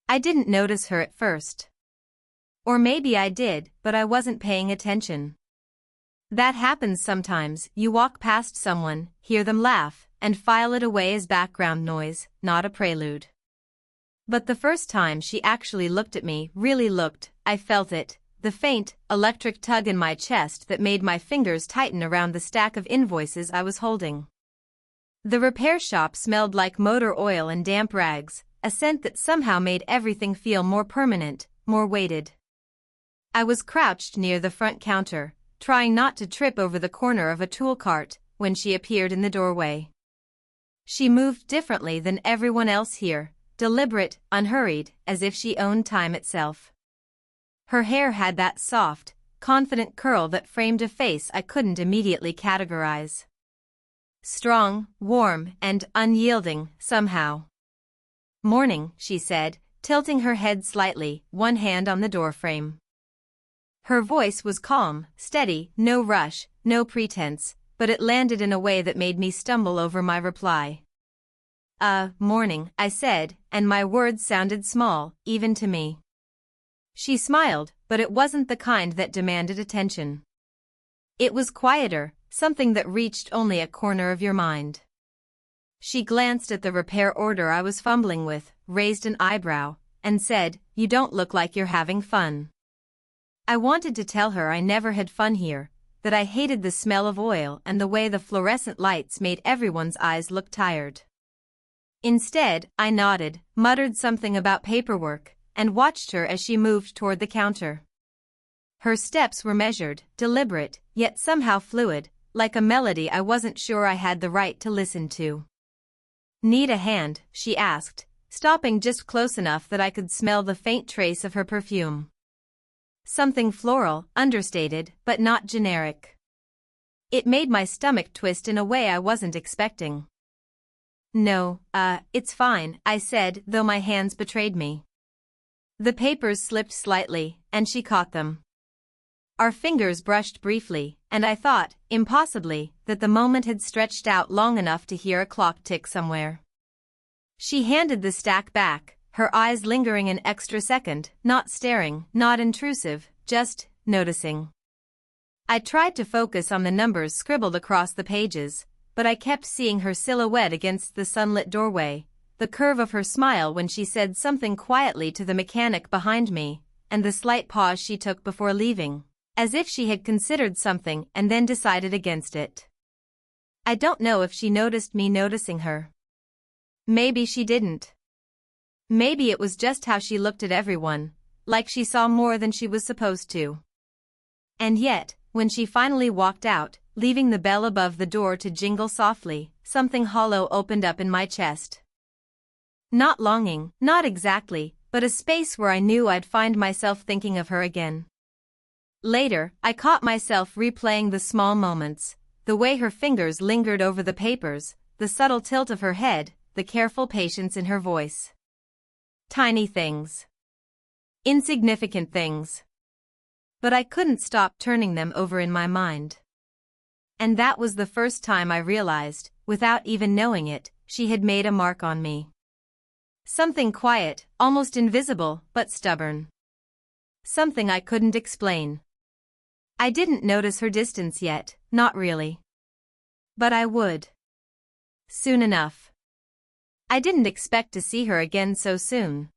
I didn't notice her at first. Or maybe I did, but I wasn't paying attention. That happens sometimes. You walk past someone, hear them laugh, and file it away as background noise, not a prelude. But the first time she actually looked at me, really looked, I felt it, the faint, electric tug in my chest that made my fingers tighten around the stack of invoices I was holding. The repair shop smelled like motor oil and damp rags, a scent that somehow made everything feel more permanent, more weighted. I was crouched near the front counter, trying not to trip over the corner of a tool cart, when she appeared in the doorway. She moved differently than everyone else here, deliberate, unhurried, as if she owned time itself. Her hair had that soft, confident curl that framed a face I couldn't immediately categorize. Strong, warm, and unyielding, somehow. "Morning," she said, tilting her head slightly, one hand on the doorframe. Her voice was calm, steady, no rush, no pretense, but it landed in a way that made me stumble over my reply. Morning," I said, and my words sounded small, even to me. She smiled, but it wasn't the kind that demanded attention. It was quieter, something that reached only a corner of your mind. She glanced at the repair order I was fumbling with, raised an eyebrow, and said, "You don't look like you're having fun." I wanted to tell her I never had fun here, that I hated the smell of oil and the way the fluorescent lights made everyone's eyes look tired. Instead, I nodded, muttered something about paperwork, and watched her as she moved toward the counter. Her steps were measured, deliberate, yet somehow fluid, like a melody I wasn't sure I had the right to listen to. "Need a hand?" she asked, stopping just close enough that I could smell the faint trace of her perfume. Something floral, understated, but not generic. It made my stomach twist in a way I wasn't expecting. "No, it's fine," I said, though my hands betrayed me. The papers slipped slightly, and she caught them. Our fingers brushed briefly, and I thought, impossibly, that the moment had stretched out long enough to hear a clock tick somewhere. She handed the stack back, her eyes lingering an extra second, not staring, not intrusive, just noticing. I tried to focus on the numbers scribbled across the pages, but I kept seeing her silhouette against the sunlit doorway, the curve of her smile when she said something quietly to the mechanic behind me, and the slight pause she took before leaving, as if she had considered something and then decided against it. I don't know if she noticed me noticing her. Maybe she didn't. Maybe it was just how she looked at everyone, like she saw more than she was supposed to. And yet, when she finally walked out, leaving the bell above the door to jingle softly, something hollow opened up in my chest. Not longing, not exactly, but a space where I knew I'd find myself thinking of her again. Later, I caught myself replaying the small moments, the way her fingers lingered over the papers, the subtle tilt of her head, the careful patience in her voice. Tiny things. Insignificant things. But I couldn't stop turning them over in my mind. And that was the first time I realized, without even knowing it, she had made a mark on me. Something quiet, almost invisible, but stubborn. Something I couldn't explain. I didn't notice her distance yet, not really. But I would. Soon enough. I didn't expect to see her again so soon.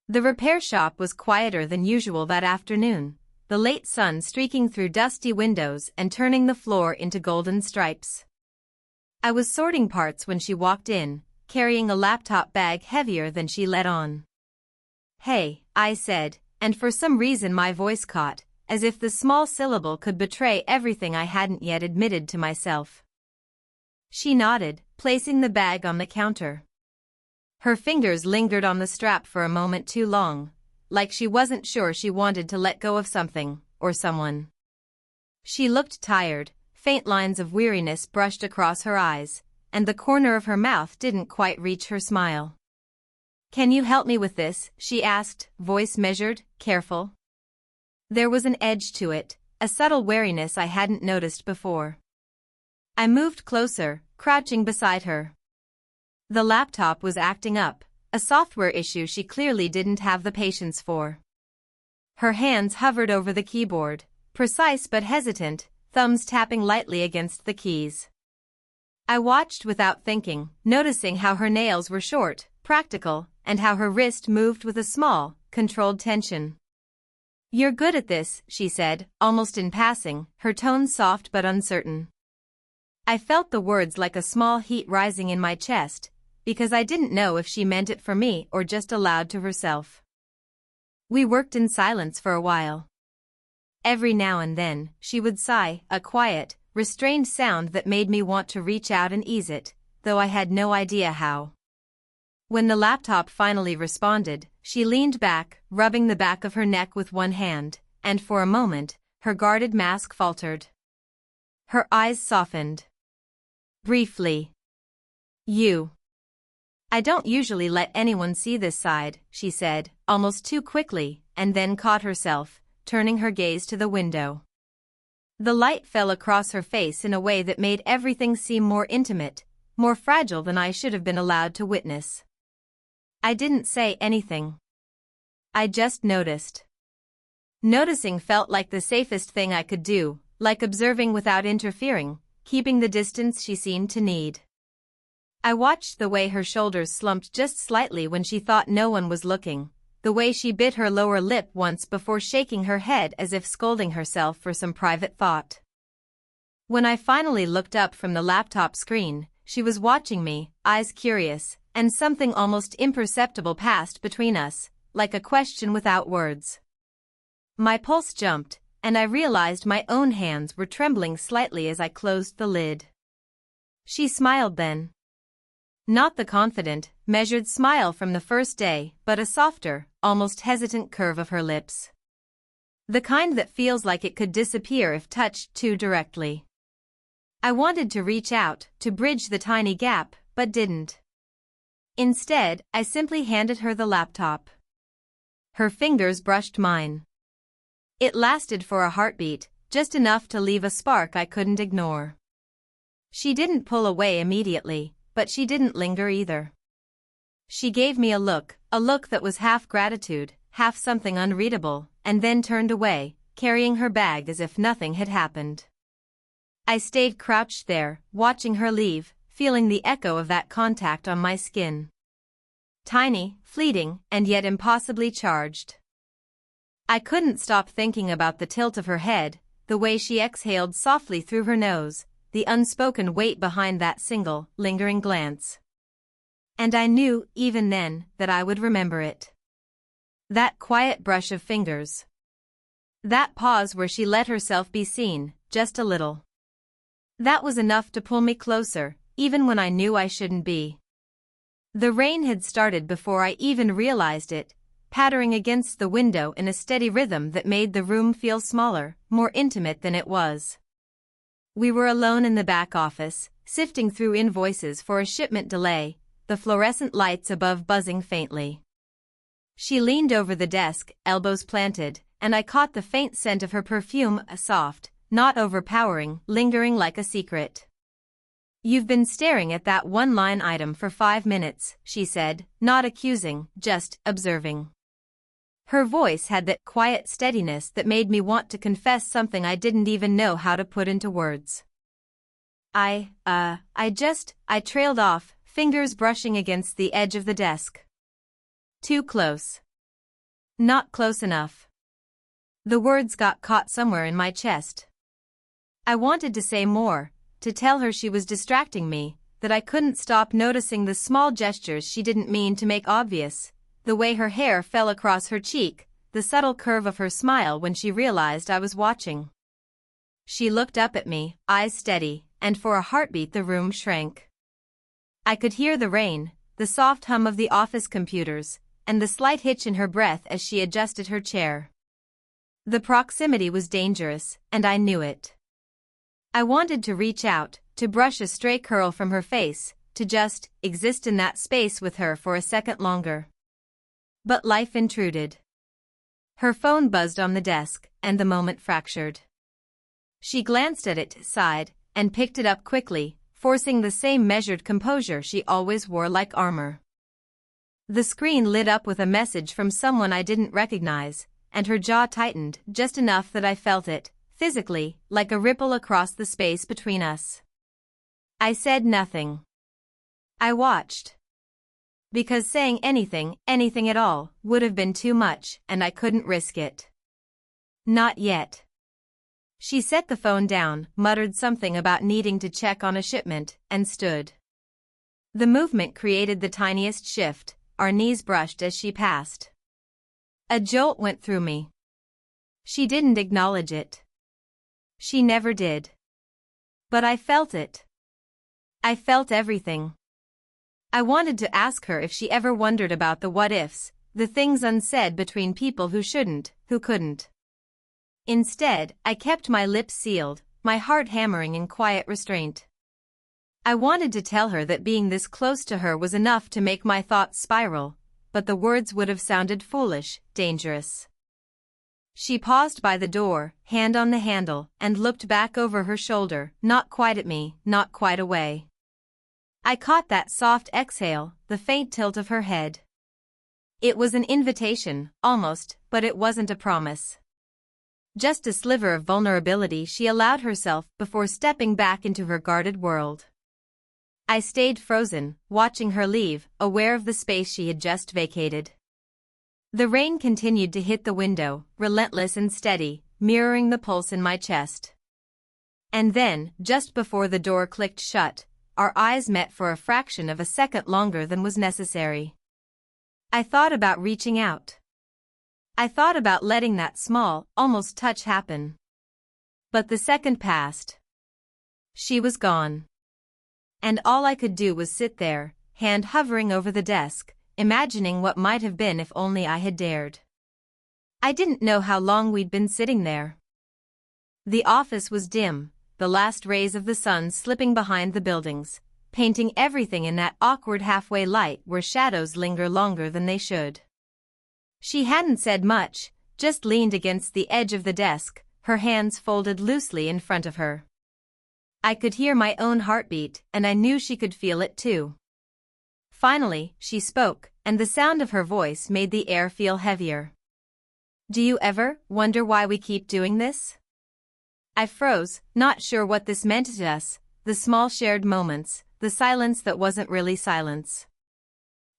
The repair shop was quieter than usual that afternoon, the late sun streaking through dusty windows and turning the floor into golden stripes. I was sorting parts when she walked in, carrying a laptop bag heavier than she let on. "Hey," I said, and for some reason my voice caught, as if the small syllable could betray everything I hadn't yet admitted to myself. She nodded, placing the bag on the counter. Her fingers lingered on the strap for a moment too long, like she wasn't sure she wanted to let go of something, or someone. She looked tired, faint lines of weariness brushed across her eyes, and the corner of her mouth didn't quite reach her smile. "Can you help me with this?" she asked, voice measured, careful. There was an edge to it, a subtle wariness I hadn't noticed before. I moved closer, crouching beside her. The laptop was acting up, a software issue she clearly didn't have the patience for. Her hands hovered over the keyboard, precise but hesitant, thumbs tapping lightly against the keys. I watched without thinking, noticing how her nails were short, practical, and how her wrist moved with a small, controlled tension. "You're good at this," she said, almost in passing, her tone soft but uncertain. I felt the words like a small heat rising in my chest, because I didn't know if she meant it for me or just aloud to herself. We worked in silence for a while. Every now and then, she would sigh, a quiet, restrained sound that made me want to reach out and ease it, though I had no idea how. When the laptop finally responded, she leaned back, rubbing the back of her neck with one hand, and for a moment, her guarded mask faltered. Her eyes softened. Briefly. I don't usually let anyone see this side," she said, almost too quickly, and then caught herself, turning her gaze to the window. The light fell across her face in a way that made everything seem more intimate, more fragile than I should have been allowed to witness. I didn't say anything. I just noticed. Noticing felt like the safest thing I could do, like observing without interfering, keeping the distance she seemed to need. I watched the way her shoulders slumped just slightly when she thought no one was looking, the way she bit her lower lip once before shaking her head as if scolding herself for some private thought. When I finally looked up from the laptop screen, she was watching me, eyes curious, and something almost imperceptible passed between us, like a question without words. My pulse jumped, and I realized my own hands were trembling slightly as I closed the lid. She smiled then. Not the confident, measured smile from the first day, but a softer, almost hesitant curve of her lips. The kind that feels like it could disappear if touched too directly. I wanted to reach out, to bridge the tiny gap, but didn't. Instead, I simply handed her the laptop. Her fingers brushed mine. It lasted for a heartbeat, just enough to leave a spark I couldn't ignore. She didn't pull away immediately, but she didn't linger either. She gave me a look that was half gratitude, half something unreadable, and then turned away, carrying her bag as if nothing had happened. I stayed crouched there, watching her leave, feeling the echo of that contact on my skin. Tiny, fleeting, and yet impossibly charged. I couldn't stop thinking about the tilt of her head, the way she exhaled softly through her nose, the unspoken weight behind that single, lingering glance. And I knew, even then, that I would remember it. That quiet brush of fingers. That pause where she let herself be seen, just a little. That was enough to pull me closer, even when I knew I shouldn't be. The rain had started before I even realized it, pattering against the window in a steady rhythm that made the room feel smaller, more intimate than it was. We were alone in the back office, sifting through invoices for a shipment delay, the fluorescent lights above buzzing faintly. She leaned over the desk, elbows planted, and I caught the faint scent of her perfume, a soft, not overpowering, lingering like a secret. "You've been staring at that one-line item for 5 minutes, she said, not accusing, just observing. Her voice had that quiet steadiness that made me want to confess something I didn't even know how to put into words. I trailed off, fingers brushing against the edge of the desk. Too close. Not close enough. The words got caught somewhere in my chest. I wanted to say more, to tell her she was distracting me, that I couldn't stop noticing the small gestures she didn't mean to make obvious, the way her hair fell across her cheek, the subtle curve of her smile when she realized I was watching. She looked up at me, eyes steady, and for a heartbeat the room shrank. I could hear the rain, the soft hum of the office computers, and the slight hitch in her breath as she adjusted her chair. The proximity was dangerous, and I knew it. I wanted to reach out, to brush a stray curl from her face, to just exist in that space with her for a second longer. But life intruded. Her phone buzzed on the desk, and the moment fractured. She glanced at it, sighed, and picked it up quickly, forcing the same measured composure she always wore like armor. The screen lit up with a message from someone I didn't recognize, and her jaw tightened just enough that I felt it, physically, like a ripple across the space between us. I said nothing. I watched. Because saying anything at all, would have been too much, and I couldn't risk it. Not yet. She set the phone down, muttered something about needing to check on a shipment, and stood. The movement created the tiniest shift, our knees brushed as she passed. A jolt went through me. She didn't acknowledge it. She never did. But I felt it. I felt everything. I wanted to ask her if she ever wondered about the what-ifs, the things unsaid between people who shouldn't, who couldn't. Instead, I kept my lips sealed, my heart hammering in quiet restraint. I wanted to tell her that being this close to her was enough to make my thoughts spiral, but the words would have sounded foolish, dangerous. She paused by the door, hand on the handle, and looked back over her shoulder, not quite at me, not quite away. I caught that soft exhale, the faint tilt of her head. It was an invitation, almost, but it wasn't a promise. Just a sliver of vulnerability she allowed herself before stepping back into her guarded world. I stayed frozen, watching her leave, aware of the space she had just vacated. The rain continued to hit the window, relentless and steady, mirroring the pulse in my chest. And then, just before the door clicked shut, our eyes met for a fraction of a second longer than was necessary. I thought about reaching out. I thought about letting that small, almost touch happen. But the second passed. She was gone. And all I could do was sit there, hand hovering over the desk, imagining what might have been if only I had dared. I didn't know how long we'd been sitting there. The office was dim, the last rays of the sun slipping behind the buildings, painting everything in that awkward halfway light where shadows linger longer than they should. She hadn't said much, just leaned against the edge of the desk, her hands folded loosely in front of her. I could hear my own heartbeat, and I knew she could feel it too. Finally, she spoke, and the sound of her voice made the air feel heavier. "Do you ever wonder why we keep doing this?" I froze, not sure what this meant to us, the small shared moments, the silence that wasn't really silence.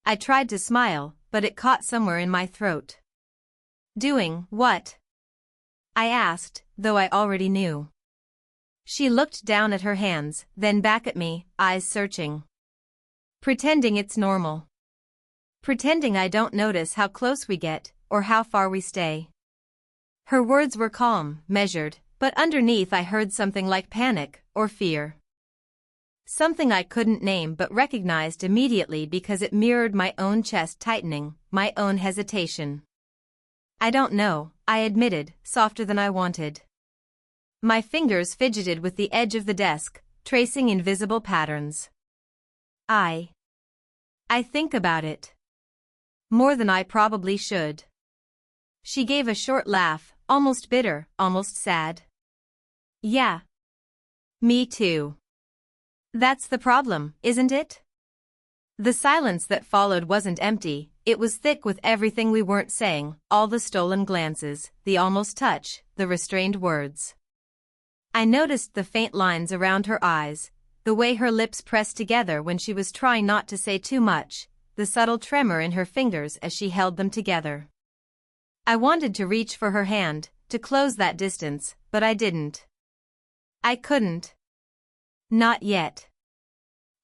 I tried to smile, but it caught somewhere in my throat. "Doing what?" I asked, though I already knew. She looked down at her hands, then back at me, eyes searching. "Pretending it's normal. Pretending I don't notice how close we get, or how far we stay." Her words were calm, measured, but underneath I heard something like panic, or fear. Something I couldn't name but recognized immediately because it mirrored my own chest tightening, my own hesitation. "I don't know," I admitted, softer than I wanted. My fingers fidgeted with the edge of the desk, tracing invisible patterns. I think about it. More than I probably should." She gave a short laugh, almost bitter, almost sad. "Yeah. Me too. That's the problem, isn't it?" The silence that followed wasn't empty, it was thick with everything we weren't saying, all the stolen glances, the almost touch, the restrained words. I noticed the faint lines around her eyes, the way her lips pressed together when she was trying not to say too much, the subtle tremor in her fingers as she held them together. I wanted to reach for her hand, to close that distance, but I didn't. I couldn't. Not yet.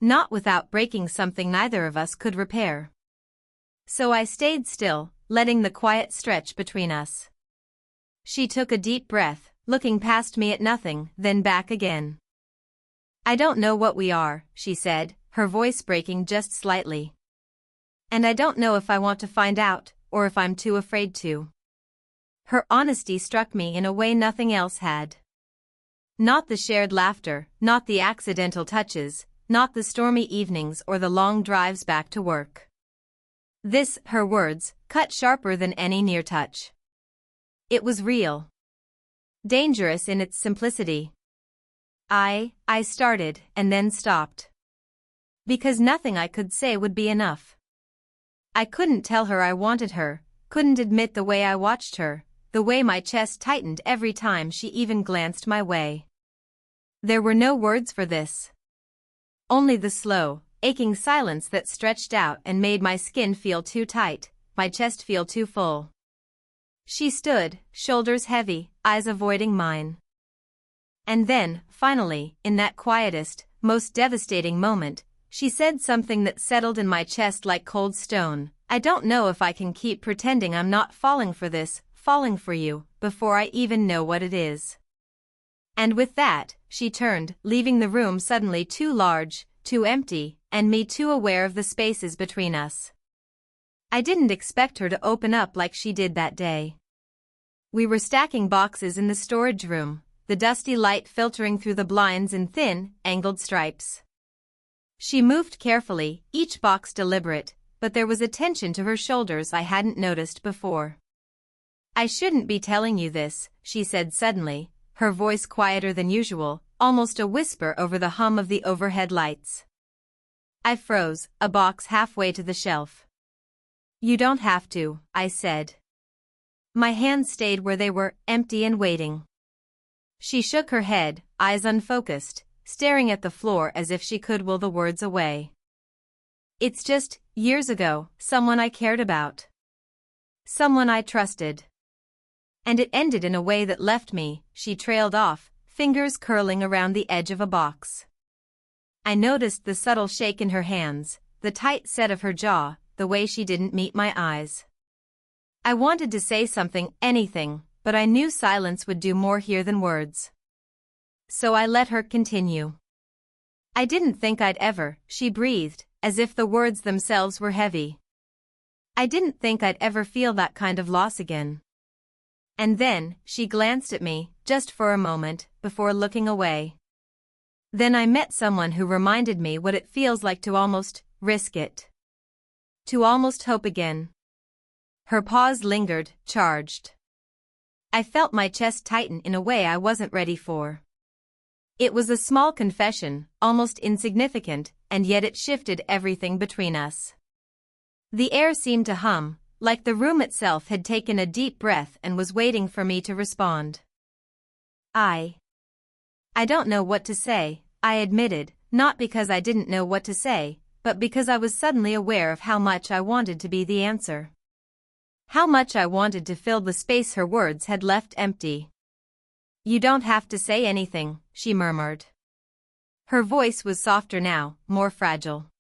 Not without breaking something neither of us could repair. So I stayed still, letting the quiet stretch between us. She took a deep breath, looking past me at nothing, then back again. "I don't know what we are," she said, her voice breaking just slightly. "And I don't know if I want to find out, or if I'm too afraid to." Her honesty struck me in a way nothing else had. Not the shared laughter, not the accidental touches, not the stormy evenings or the long drives back to work. This, her words, cut sharper than any near touch. It was real. Dangerous in its simplicity. I started, and then stopped. Because nothing I could say would be enough. I couldn't tell her I wanted her, couldn't admit the way I watched her, the way my chest tightened every time she even glanced my way. There were no words for this. Only the slow, aching silence that stretched out and made my skin feel too tight, my chest feel too full. She stood, shoulders heavy, eyes avoiding mine. And then, finally, in that quietest, most devastating moment, she said something that settled in my chest like cold stone. I don't know if I can keep pretending I'm not falling for this, falling for you, before I even know what it is. And with that, she turned, leaving the room suddenly too large, too empty, and me too aware of the spaces between us. I didn't expect her to open up like she did that day. We were stacking boxes in the storage room, the dusty light filtering through the blinds in thin, angled stripes. She moved carefully, each box deliberate, but there was a tension to her shoulders I hadn't noticed before. I shouldn't be telling you this, she said suddenly, her voice quieter than usual, almost a whisper over the hum of the overhead lights. I froze, a box halfway to the shelf. You don't have to, I said. My hands stayed where they were, empty and waiting. She shook her head, eyes unfocused, staring at the floor as if she could will the words away. It's just, years ago, someone I cared about. Someone I trusted. And it ended in a way that left me, she trailed off, fingers curling around the edge of a box. I noticed the subtle shake in her hands, the tight set of her jaw, the way she didn't meet my eyes. I wanted to say something, anything, but I knew silence would do more here than words. So I let her continue. I didn't think I'd ever, she breathed, as if the words themselves were heavy. I didn't think I'd ever feel that kind of loss again. And then, she glanced at me, just for a moment, before looking away. Then I met someone who reminded me what it feels like to almost risk it. To almost hope again. Her pause lingered, charged. I felt my chest tighten in a way I wasn't ready for. It was a small confession, almost insignificant, and yet it shifted everything between us. The air seemed to hum, like the room itself had taken a deep breath and was waiting for me to respond. I don't know what to say, I admitted, not because I didn't know what to say, but because I was suddenly aware of how much I wanted to be the answer. How much I wanted to fill the space her words had left empty. You don't have to say anything, she murmured. Her voice was softer now, more fragile.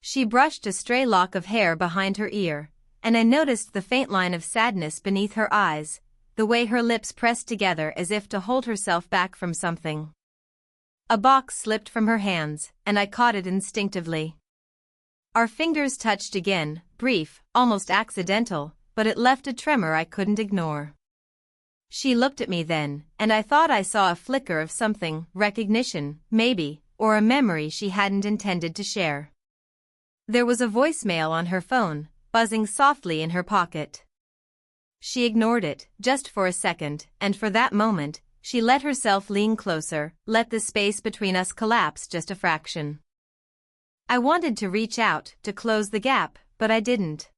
She brushed a stray lock of hair behind her ear, and I noticed the faint line of sadness beneath her eyes, the way her lips pressed together as if to hold herself back from something. A box slipped from her hands, and I caught it instinctively. Our fingers touched again, brief, almost accidental, but it left a tremor I couldn't ignore. She looked at me then, and I thought I saw a flicker of something, recognition, maybe, or a memory she hadn't intended to share. There was a voicemail on her phone, buzzing softly in her pocket. She ignored it, just for a second, and for that moment, she let herself lean closer, let the space between us collapse just a fraction. I wanted to reach out, to close the gap, but I didn't.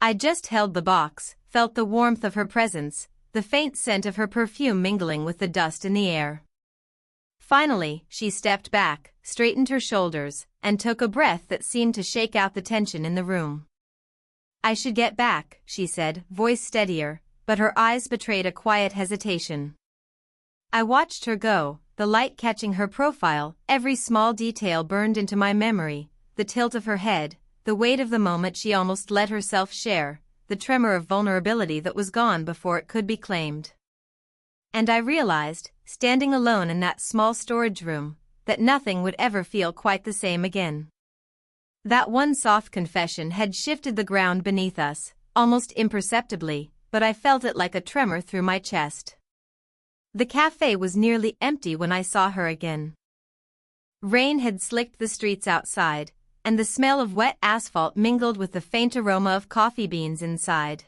I just held the box, felt the warmth of her presence, the faint scent of her perfume mingling with the dust in the air. Finally, she stepped back, straightened her shoulders, and took a breath that seemed to shake out the tension in the room. I should get back, she said, voice steadier, but her eyes betrayed a quiet hesitation. I watched her go, the light catching her profile, every small detail burned into my memory, the tilt of her head, the weight of the moment she almost let herself share, the tremor of vulnerability that was gone before it could be claimed. And I realized, standing alone in that small storage room, that nothing would ever feel quite the same again. That one soft confession had shifted the ground beneath us, almost imperceptibly, but I felt it like a tremor through my chest. The cafe was nearly empty when I saw her again. Rain had slicked the streets outside, and the smell of wet asphalt mingled with the faint aroma of coffee beans inside.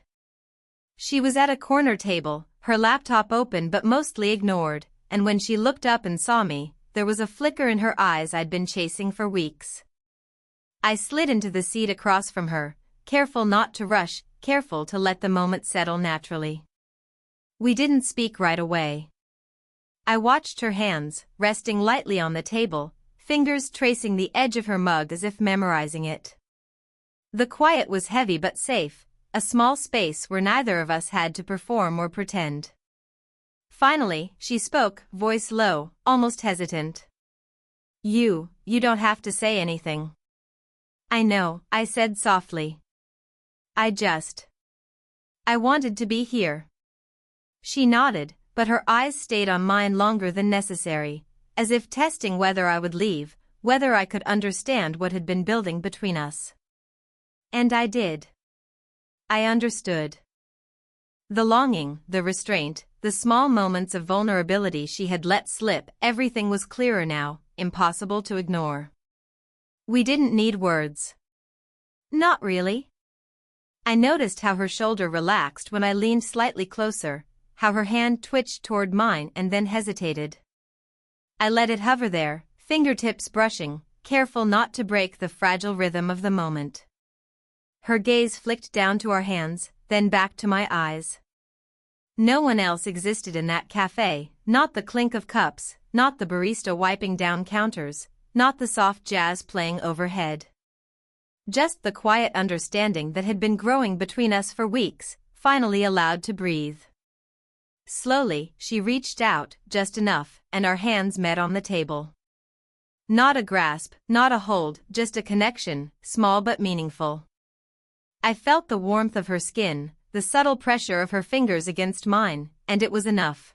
She was at a corner table, her laptop open but mostly ignored, and when she looked up and saw me, there was a flicker in her eyes I'd been chasing for weeks. I slid into the seat across from her, careful not to rush, careful to let the moment settle naturally. We didn't speak right away. I watched her hands, resting lightly on the table, fingers tracing the edge of her mug as if memorizing it. The quiet was heavy but safe, a small space where neither of us had to perform or pretend. Finally, she spoke, voice low, almost hesitant. You don't have to say anything. I know, I said softly. I wanted to be here. She nodded, but her eyes stayed on mine longer than necessary, as if testing whether I would leave, whether I could understand what had been building between us. And I did. I understood. The longing, the restraint, the small moments of vulnerability she had let slip, everything was clearer now, impossible to ignore. We didn't need words. Not really. I noticed how her shoulder relaxed when I leaned slightly closer, how her hand twitched toward mine and then hesitated. I let it hover there, fingertips brushing, careful not to break the fragile rhythm of the moment. Her gaze flicked down to our hands, then back to my eyes. No one else existed in that cafe, not the clink of cups, not the barista wiping down counters, not the soft jazz playing overhead. Just the quiet understanding that had been growing between us for weeks, finally allowed to breathe. Slowly, she reached out, just enough, and our hands met on the table. Not a grasp, not a hold, just a connection, small but meaningful. I felt the warmth of her skin, the subtle pressure of her fingers against mine, and it was enough.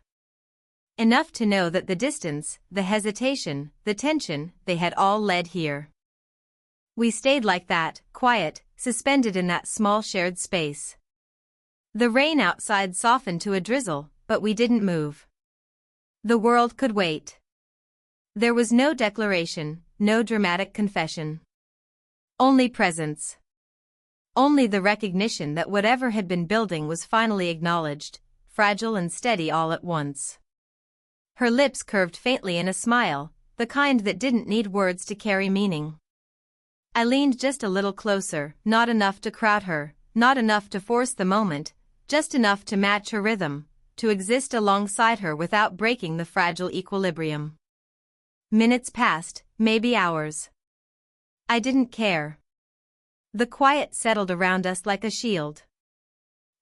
Enough to know that the distance, the hesitation, the tension, they had all led here. We stayed like that, quiet, suspended in that small shared space. The rain outside softened to a drizzle, but we didn't move. The world could wait. There was no declaration, no dramatic confession. Only presence. Only the recognition that whatever had been building was finally acknowledged, fragile and steady all at once. Her lips curved faintly in a smile, the kind that didn't need words to carry meaning. I leaned just a little closer, not enough to crowd her, not enough to force the moment, just enough to match her rhythm, to exist alongside her without breaking the fragile equilibrium. Minutes passed, maybe hours. I didn't care. The quiet settled around us like a shield.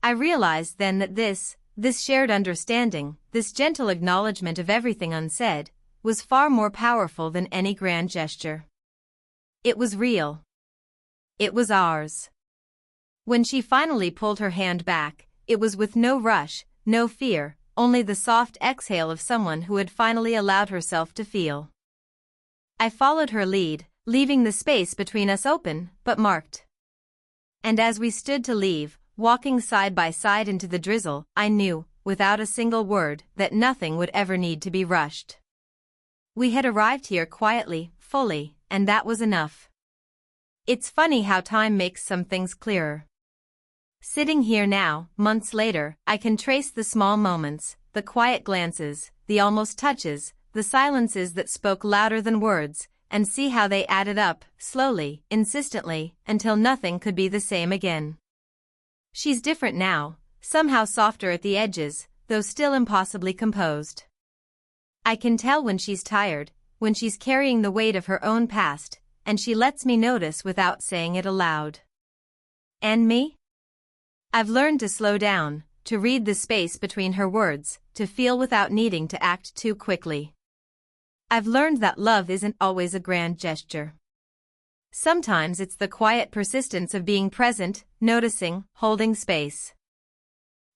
I realized then that this shared understanding, this gentle acknowledgement of everything unsaid, was far more powerful than any grand gesture. It was real. It was ours. When she finally pulled her hand back, it was with no rush, no fear, only the soft exhale of someone who had finally allowed herself to feel. I followed her lead, leaving the space between us open, but marked. And as we stood to leave, walking side by side into the drizzle, I knew, without a single word, that nothing would ever need to be rushed. We had arrived here quietly, fully, and that was enough. It's funny how time makes some things clearer. Sitting here now, months later, I can trace the small moments, the quiet glances, the almost touches, the silences that spoke louder than words, and see how they added up, slowly, insistently, until nothing could be the same again. She's different now, somehow softer at the edges, though still impossibly composed. I can tell when she's tired, when she's carrying the weight of her own past, and she lets me notice without saying it aloud. And me? I've learned to slow down, to read the space between her words, to feel without needing to act too quickly. I've learned that love isn't always a grand gesture. Sometimes it's the quiet persistence of being present, noticing, holding space.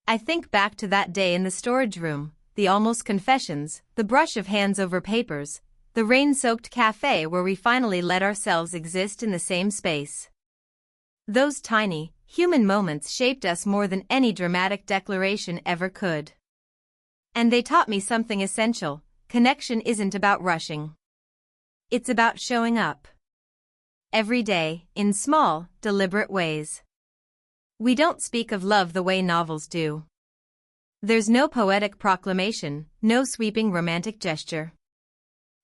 I think back to that day in the storage room, the almost confessions, the brush of hands over papers, the rain-soaked cafe where we finally let ourselves exist in the same space. Those tiny, human moments shaped us more than any dramatic declaration ever could. And they taught me something essential: connection isn't about rushing. It's about showing up. Every day, in small, deliberate ways. We don't speak of love the way novels do. There's no poetic proclamation, no sweeping romantic gesture.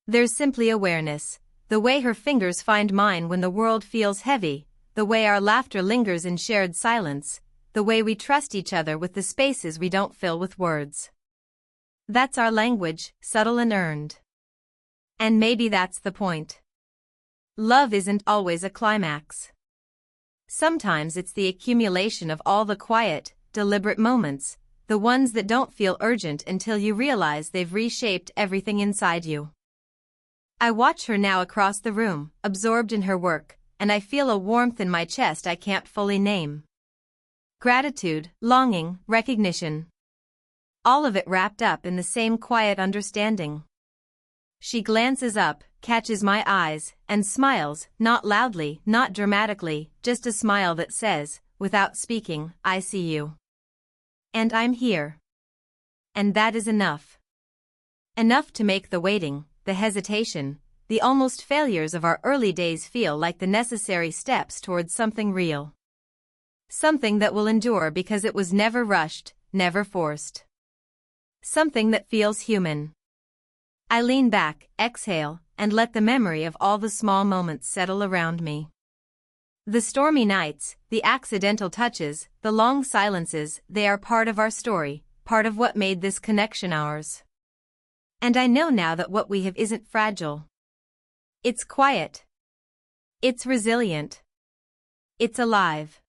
There's simply awareness, the way her fingers find mine when the world feels heavy, the way our laughter lingers in shared silence, the way we trust each other with the spaces we don't fill with words. That's our language, subtle and earned. And maybe that's the point. Love isn't always a climax. Sometimes it's the accumulation of all the quiet, deliberate moments, the ones that don't feel urgent until you realize they've reshaped everything inside you. I watch her now across the room, absorbed in her work, and I feel a warmth in my chest I can't fully name. Gratitude, longing, recognition. All of it wrapped up in the same quiet understanding. She glances up, catches my eyes, and smiles, not loudly, not dramatically, just a smile that says, without speaking, I see you. And I'm here. And that is enough. Enough to make the waiting, the hesitation, the almost failures of our early days feel like the necessary steps towards something real. Something that will endure because it was never rushed, never forced. Something that feels human. I lean back, exhale, and let the memory of all the small moments settle around me. The stormy nights, the accidental touches, the long silences, they are part of our story, part of what made this connection ours. And I know now that what we have isn't fragile. It's quiet. It's resilient. It's alive.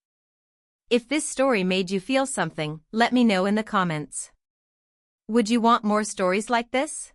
If this story made you feel something, let me know in the comments. Would you want more stories like this?